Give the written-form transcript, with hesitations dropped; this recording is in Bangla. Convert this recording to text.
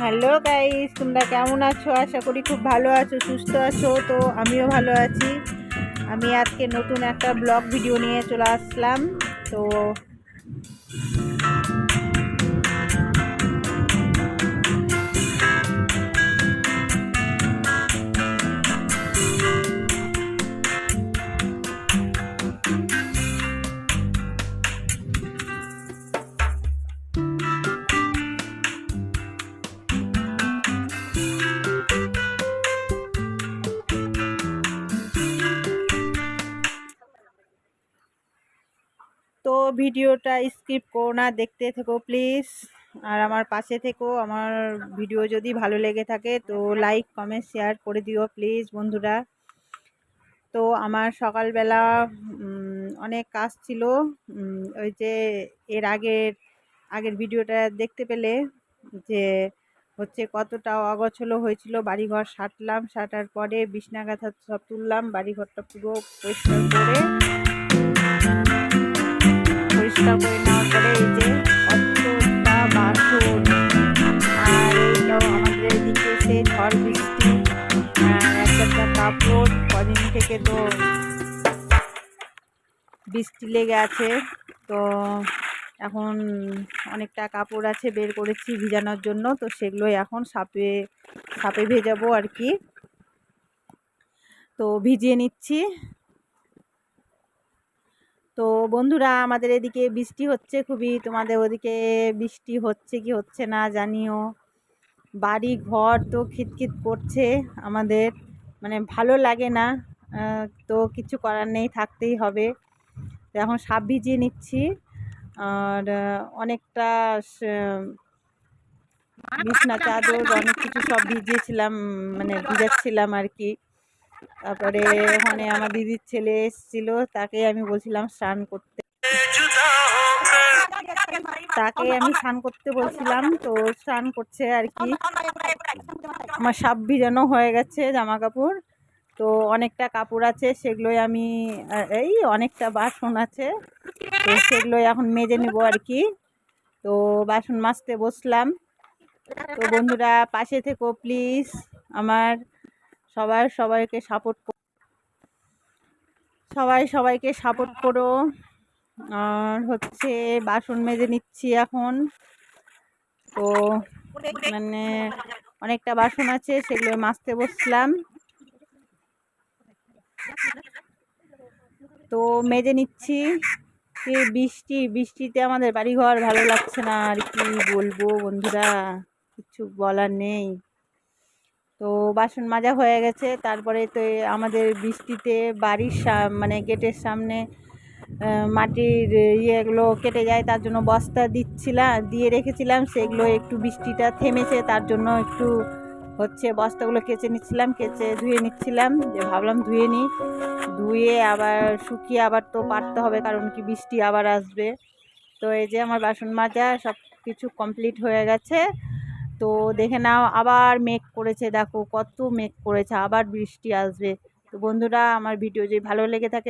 হ্যালো গাইস, তোমরা কেমন আছো? আশা করি খুব ভালো আছো, সুস্থ আছো। তো আমিও ভালো আছি। আমি আজকে নতুন একটা ব্লগ ভিডিও নিয়ে চলে আসলাম। তো তো ভিডিওটা স্কিপ করো না, দেখতে থেকো প্লিজ। আর আমার পাশে থেকো। আমার ভিডিও যদি ভালো লেগে থাকে তো লাইক কমেন্ট শেয়ার করে দিও প্লিজ বন্ধুরা। তো আমার সকালবেলা অনেক কাজ ছিল। ওই যে এর আগের ভিডিওটা দেখতে পেলে যে হচ্ছে কতটা অগোছালো হয়েছিল। বাড়িঘর সারলাম, সারার পরে বিছনা কাঁথা সব তুললাম, বাড়িঘরটা পুরো পরিষ্কার করে নেওয়ার পরে এই যে কতটা বাসন। আর এইটাও আমাদের এদিকে সে ঝড় বৃষ্টি, একটা কাপড় কদিন থেকে তো বৃষ্টি লেগে আছে। তো এখন অনেকটা কাপড় আছে, বের করেছি ভিজানোর জন্য। তো সেগুলোই এখন সাপে ভেজাবো আর কি। তো ভিজিয়ে নিচ্ছি। তো বন্ধুরা, আমাদের এদিকে বৃষ্টি হচ্ছে খুবই। তোমাদের ওদিকে বৃষ্টি হচ্ছে কি হচ্ছে না জানিও। বাড়ি ঘর তো খিটখিট করছে আমাদের, মানে ভালো লাগে না। তো কিছু করার নেই, থাকতেই হবে। তো এখন সাপ ভিজিয়ে নিচ্ছি। আর অনেকটা বিছনা চাদর অনেক কিছু সব ভিজিয়েছিলাম, মানে ভিজাচ্ছিলাম আর কি। তারপরে ওখানে আমার দিদির ছেলে এসেছিল, তাকে আমি বলছিলাম স্নান করতে। বলছিলাম, তো স্নান করছে আর কি। আমার সাপ ভিজানো হয়ে গেছে জামা কাপড়। তো অনেকটা কাপড় আছে, সেগুলোই আমি এই অনেকটা বাসন আছে, তো সেগুলোই এখন মেজে নেব আর কি। তো বাসন মাজতে বসলাম। তো বন্ধুরা পাশে থেকো প্লিজ। আমার সবাইকে সাপোর্ট করো। আর হচ্ছে বাসন মেজে নিচ্ছি এখন। তো মানে অনেকটা বাসন আছে, সেগুলো মাজতে বসলাম। তো মেজে নিচ্ছি। বৃষ্টিতে আমাদের বাড়িঘর ভালো লাগছে না, আর কি বলবো বন্ধুরা, কিছু বলার নেই। তো বাসন মাজা হয়ে গেছে। তারপরে তো আমাদের বৃষ্টিতে বাড়ির মানে গেটের সামনে মাটির ইয়েগুলো কেটে যায়, তার জন্য বস্তা দিয়ে রেখেছিলাম। সেগুলো একটু বৃষ্টিটা থেমেছে, তার জন্য একটু হচ্ছে বস্তাগুলো কেচে ধুয়ে নিচ্ছিলাম। যে ভাবলাম ধুয়ে আবার শুকিয়ে আবার তো পারতে হবে, কারণ কি বৃষ্টি আবার আসবে। তো এই যে আমার বাসন মাজা সব কিছু কমপ্লিট হয়ে গেছে। তো দেখে নাও, আবার মেঘ করেছে, দেখো কত মেঘ করেছে, আবার বৃষ্টি আসবে। তো বন্ধুরা, আমার ভিডিও যদি ভালো লেগে থাকে